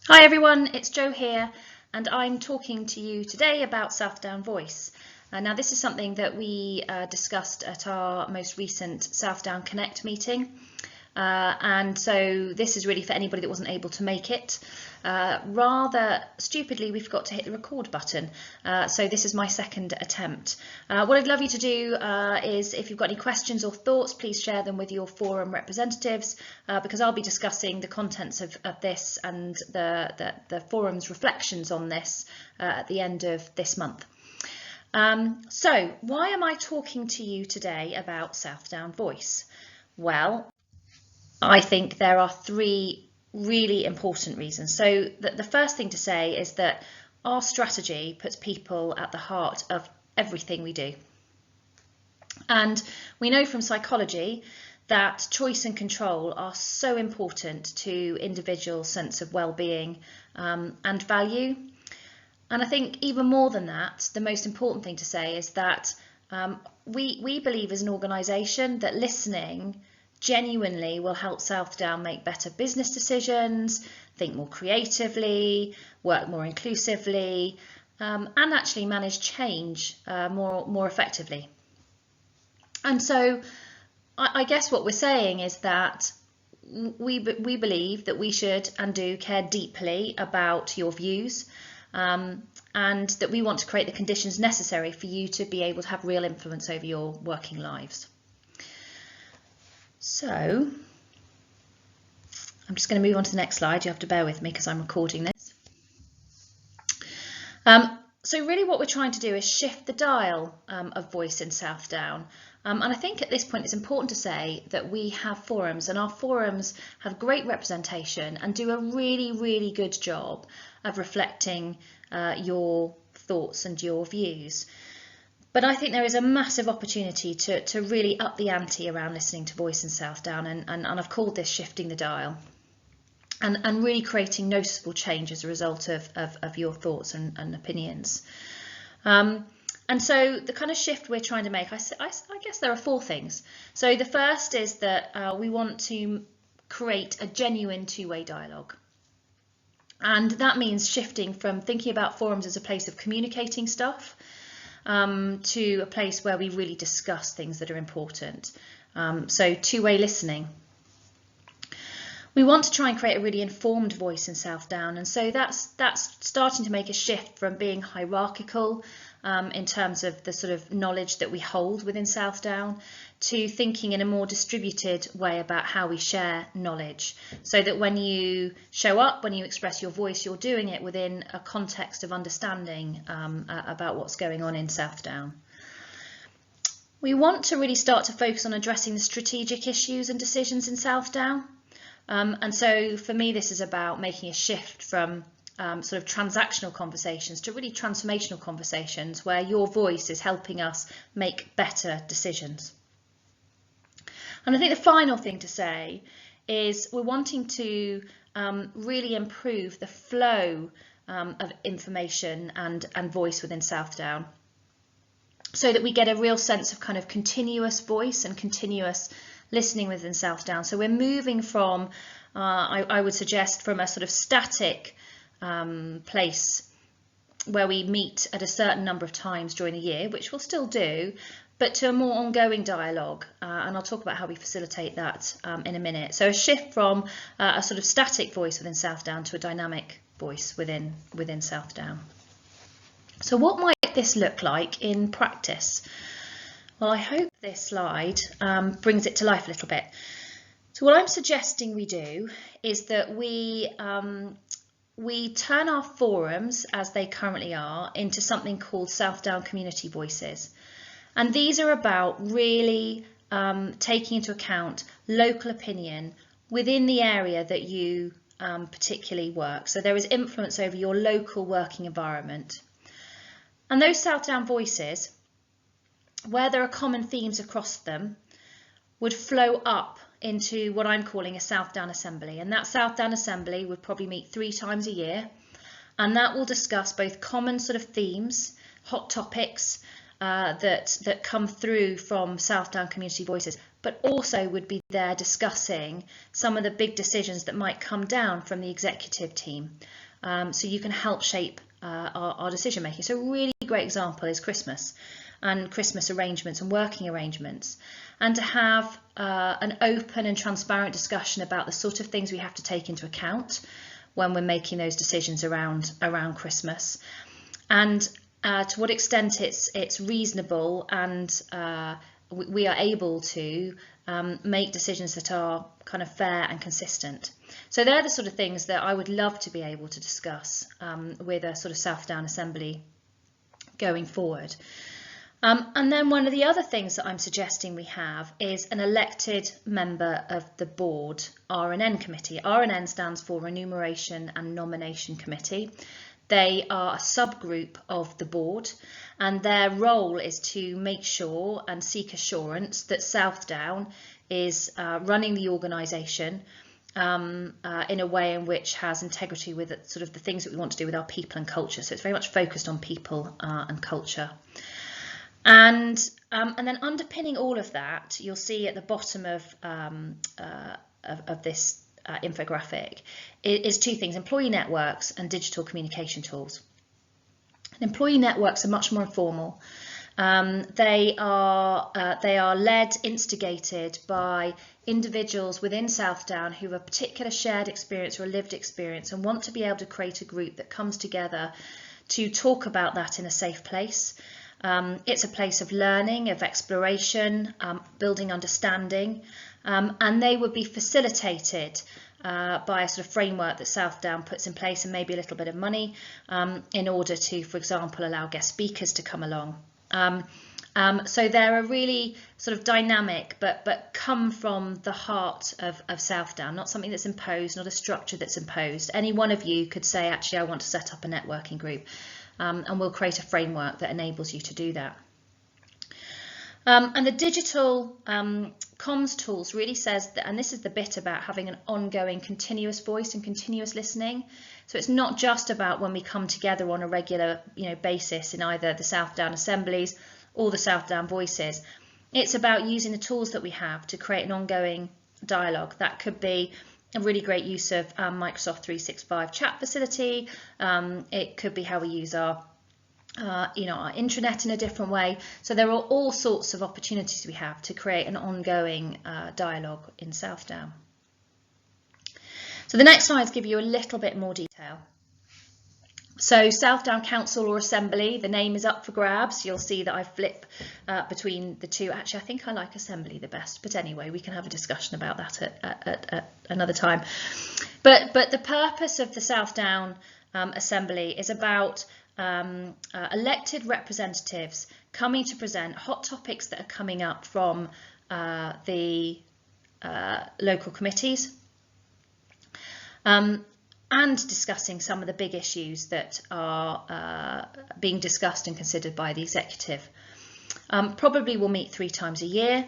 Hi everyone, it's Jo here, and I'm talking to you today about Southdown Voice. Now this is something that we discussed at our most recent Southdown Connect meeting, and so this is really for anybody that wasn't able to make it. Rather stupidly, we forgot to hit the record button, so this is my second attempt. What I'd love you to do is, if you've got any questions or thoughts, please share them with your forum representatives, because I'll be discussing the contents of this and the forum's reflections on this at the end of this month. So why am I talking to you today about Southdown Voice? Well, I think there are three really important reasons. So the first thing to say is that our strategy puts people at the heart of everything we do. And we know from psychology that choice and control are so important to individuals' sense of well-being and value. And I think even more than that, the most important thing to say is that we believe as an organisation that listening genuinely will help Southdown make better business decisions, think more creatively, work more inclusively, and actually manage change more effectively. And so I guess what we're saying is that we believe that we should and do care deeply about your views, and that we want to create the conditions necessary for you to be able to have real influence over your working lives. So I'm just going to move on to the next slide. You have to bear with me because I'm recording this. So really what we're trying to do is shift the dial of voice in Southdown. And I think at this point it's important to say that we have forums, and our forums have great representation and do a really good job of reflecting your thoughts and your views. But I think there is a massive opportunity to really up the ante around listening to voice in Southdown, and I've called this shifting the dial, and really creating noticeable change as a result of your thoughts and opinions. And so the kind of shift we're trying to make, I guess there are four things. So the first is that we want to create a genuine two-way dialogue. And that means shifting from thinking about forums as a place of communicating stuff to a place where we really discuss things that are important. So two-way listening. We want to try and create a really informed voice in Southdown, and so that's starting to make a shift from being hierarchical in terms of the sort of knowledge that we hold within Southdown, to thinking in a more distributed way about how we share knowledge, so that when you show up, when you express your voice, you're doing it within a context of understanding about what's going on in Southdown. We want to really start to focus on addressing the strategic issues and decisions in Southdown. And so for me, this is about making a shift from sort of transactional conversations to really transformational conversations where your voice is helping us make better decisions. And I think the final thing to say is we're wanting to really improve the flow of information and voice within Southdown, so that we get a real sense of kind of continuous voice and continuous listening within Southdown. So we're moving from, I would suggest, from a sort of static place where we meet at a certain number of times during the year, which we'll still do, but to a more ongoing dialogue, and I'll talk about how we facilitate that in a minute. So a shift from a sort of static voice within Southdown to a dynamic voice within Southdown. So what might this look like in practice? Well, I hope this slide brings it to life a little bit. So what I'm suggesting we do is that we turn our forums, as they currently are, into something called Southdown Community Voices. And these are about really taking into account local opinion within the area that you particularly work. So there is influence over your local working environment. And those Southdown voices, where there are common themes across them, would flow up into what I'm calling a Southdown Assembly. And that Southdown Assembly would probably meet 3 times a year. And that will discuss both common sort of themes, hot topics that come through from Southdown Community Voices, but also would be there discussing some of the big decisions that might come down from the executive team. So you can help shape our decision making. So a really great example is Christmas and Christmas arrangements and working arrangements, and to have an open and transparent discussion about the sort of things we have to take into account when we're making those decisions around Christmas, and to what extent it's reasonable and we are able to make decisions that are kind of fair and consistent. So they're the sort of things that I would love to be able to discuss with a sort of Southdown Assembly going forward. And then one of the other things that I'm suggesting we have is an elected member of the board R&N committee. R&N stands for Remuneration and Nomination Committee. They are a subgroup of the board, and their role is to make sure and seek assurance that Southdown is running the organisation in a way in which has integrity with sort of the things that we want to do with our people and culture. So it's very much focused on people and culture. And then underpinning all of that, you'll see at the bottom of this infographic is two things: employee networks and digital communication tools. And employee networks are much more informal. They are led, instigated by individuals within Southdown who have a particular shared experience or a lived experience and want to be able to create a group that comes together to talk about that in a safe place. It's a place of learning, of exploration, building understanding, and they would be facilitated by a sort of framework that Southdown puts in place, and maybe a little bit of money in order to, for example, allow guest speakers to come along. So they're a really sort of dynamic, but come from the heart of Southdown, not something that's imposed, not a structure that's imposed. Any one of you could say, actually, I want to set up a networking group. And we'll create a framework that enables you to do that. And the digital comms tools really says that, and this is the bit about having an ongoing continuous voice and continuous listening. So it's not just about when we come together on a regular basis in either the Southdown assemblies or the Southdown voices. It's about using the tools that we have to create an ongoing dialogue. That could be a really great use of Microsoft 365 chat facility. It could be how we use our intranet in a different way. So there are all sorts of opportunities we have to create an ongoing dialogue in Southdown. So the next slides give you a little bit more detail. So Southdown Council or Assembly, the name is up for grabs. You'll see that I flip between the two. Actually, I think I like Assembly the best, but anyway, we can have a discussion about that at another time. But the purpose of the Southdown Assembly is about elected representatives coming to present hot topics that are coming up from the local committees. And discussing some of the big issues that are being discussed and considered by the executive. Probably we'll meet 3 times a year.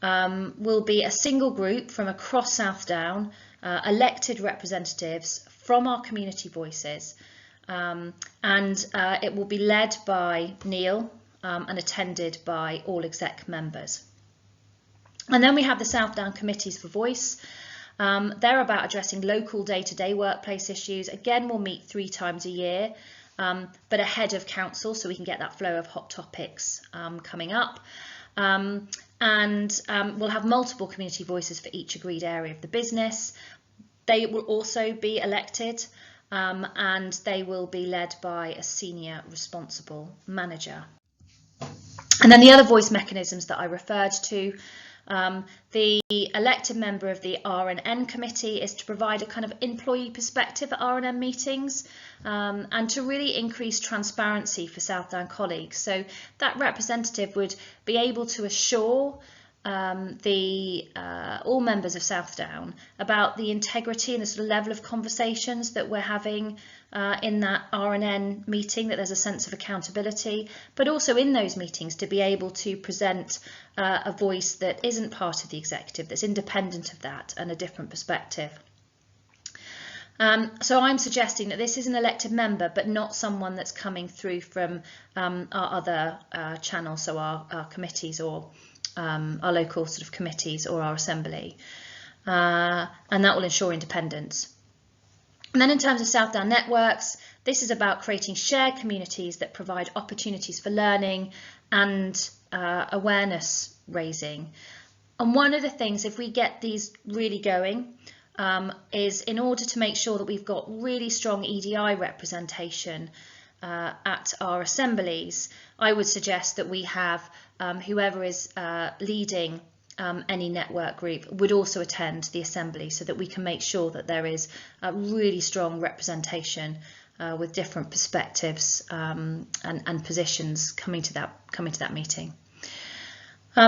We'll be a single group from across Southdown, elected representatives from our community voices, and it will be led by Neil and attended by all exec members. And then we have the Southdown Committees for Voice. They're about addressing local day-to-day workplace issues. Again, we'll meet 3 times a year, but ahead of council, so we can get that flow of hot topics coming up. And we'll have multiple community voices for each agreed area of the business. They will also be elected, and they will be led by a senior responsible manager. And then the other voice mechanisms that I referred to, the elected member of the R&N committee is to provide a kind of employee perspective at R&N meetings and to really increase transparency for Southdown colleagues. So that representative would be able to assure all members of Southdown about the integrity and the sort of level of conversations that we're having in that R&N meeting, that there's a sense of accountability, but also in those meetings to be able to present a voice that isn't part of the executive, that's independent of that and a different perspective. So I'm suggesting that this is an elected member, but not someone that's coming through from our other channels, so our committees or our local sort of committees or our assembly, and that will ensure independence. And then in terms of Southdown networks, this is about creating shared communities that provide opportunities for learning and awareness raising. And one of the things, if we get these really going, is in order to make sure that we've got really strong EDI representation at our assemblies, I would suggest that we have whoever is leading any network group would also attend the assembly, so that we can make sure that there is a really strong representation with different perspectives and positions coming to that meeting.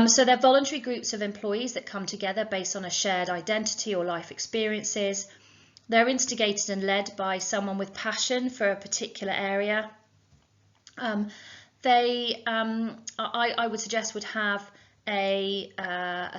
So they're voluntary groups of employees that come together based on a shared identity or life experiences. They're instigated and led by someone with passion for a particular area. I would suggest would have a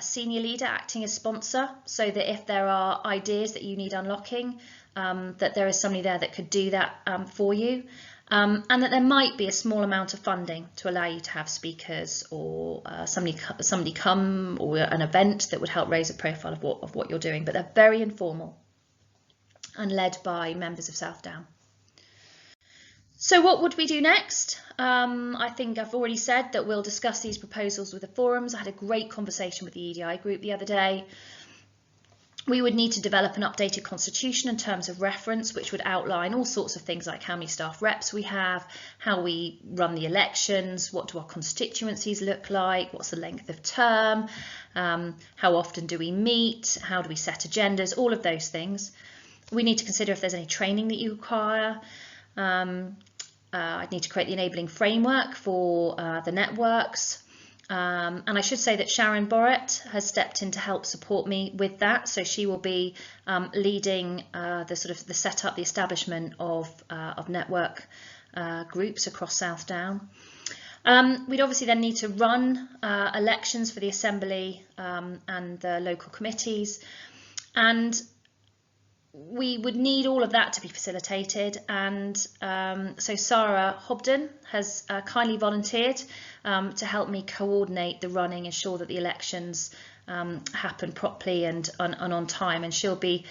senior leader acting as sponsor, so that if there are ideas that you need unlocking, that there is somebody there that could do that for you. And that there might be a small amount of funding to allow you to have speakers or somebody come, or an event that would help raise a profile of what you're doing. But they're very informal and led by members of Southdown. So what would we do next? I think I've already said that we'll discuss these proposals with the forums. I had a great conversation with the EDI group the other day. We would need to develop an updated constitution in terms of reference, which would outline all sorts of things like how many staff reps we have, how we run the elections, what do our constituencies look like, what's the length of term, how often do we meet, how do we set agendas, all of those things. We need to consider if there's any training that you require. I'd need to create the enabling framework for the networks. And I should say that Sharon Borrett has stepped in to help support me with that. So she will be leading the setup, the establishment of network groups across Southdown. We'd obviously then need to run elections for the Assembly and the local committees. And we would need all of that to be facilitated, and so Sarah Hobden has kindly volunteered to help me coordinate the running, ensure that the elections happen properly and on time, and she'll be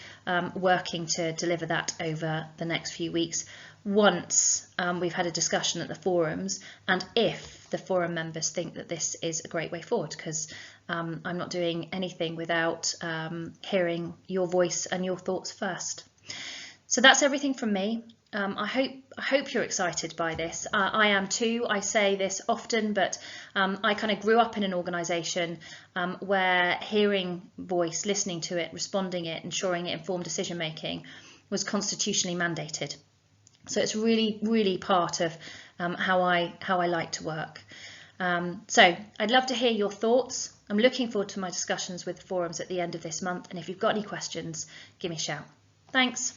working to deliver that over the next few weeks once we've had a discussion at the forums, and if the forum members think that this is a great way forward, because I'm not doing anything without hearing your voice and your thoughts first. So that's everything from me. I hope you're excited by this. I am too. I say this often, but I kind of grew up in an organisation where hearing voice, listening to it, responding it, ensuring it informed decision making was constitutionally mandated. So it's really, really part of how I like to work. So I'd love to hear your thoughts. I'm looking forward to my discussions with forums at the end of this month, and if you've got any questions, give me a shout. Thanks.